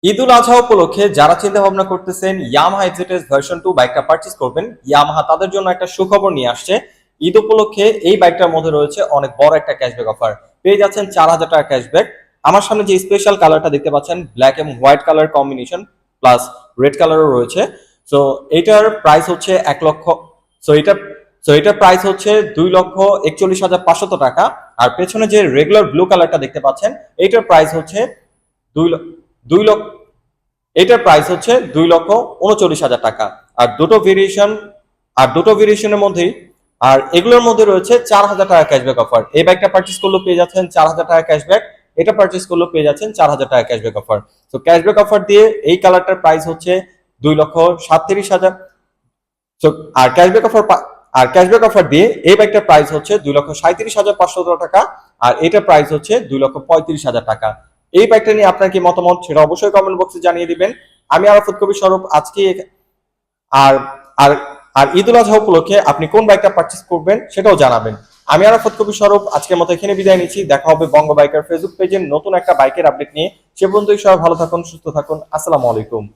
ঈদুল আজহা উপলক্ষে যারা চিন্তা ভাবনা করতেছেন ইয়ামাহা এক্সিটেস ভার্সন 2 বাইকটা পারচেজ করবেন, ইয়ামাহা তাদের জন্য একটা সুখবর নিয়ে আসছে। ঈদ উপলক্ষে এই বাইকটার মধ্যে রয়েছে অনেক বড় একটা ক্যাশব্যাক অফার। পেয়ে যাচ্ছেন 4,000 টাকা ক্যাশব্যাক। আমার সামনে যে স্পেশাল কালারটা দেখতে পাচ্ছেন, ব্ল্যাক এবং white colour combination plus red কালারও রয়েছে। সো এটার প্রাইস হচ্ছে 1 লক্ষ। সো এটা সো এটার প্রাইস হচ্ছে 2,41,500 টাকা। আর পেছনে যে রেগুলার ব্লু কালারটা দেখতে পাচ্ছেন, এটার প্রাইস হচ্ছে দুই ল- দুই লক্ষ এটার প্রাইস হচ্ছে 2,39,000 টাকা। আর দুটো ভেরিয়েশনের মধ্যেই, আর এগুলোর মধ্যে রয়েছে 4,000 টাকা ক্যাশব্যাক অফার। এই বাইকটা পার্চেস করলে পেয়ে যাচ্ছেন 4,000 টাকা ক্যাশব্যাক। এটা পার্চেস করলে পেয়ে যাচ্ছেন 4,000 টাকা ক্যাশব্যাক অফার। তো ক্যাশব্যাক অফার দিয়ে এই কালারটার প্রাইস হচ্ছে 2,37,000। তো আর ক্যাশব্যাক অফার দিয়ে এই বাইকটার প্রাইস হচ্ছে 2,37,500 টাকা। আর এটার প্রাইস হচ্ছে 2,35,000 টাকা। এই বাইকটা নিয়ে আপনার কি মতামত সেটা অবশ্যই কমেন্ট বক্সে জানিয়ে দিবেন। আমি আরাফাত কবির স্বরূপ আজকে আর আর আর ঈদুল আজহা উপলক্ষে আপনি কোন বাইকটা পারচেস করবেন সেটাও জানাবেন। আমি আরাফাত কবির স্বরূপ আজকের মতো এখানে বিদায় নিচ্ছি। দেখা হবে বঙ্গ বাইকার ফেসবুক পেজে নতুন একটা বাইকের আপডেট নিয়ে। সে পর্যন্তই সবাই ভালো থাকুন, সুস্থ থাকুন। আসসালামু আলাইকুম।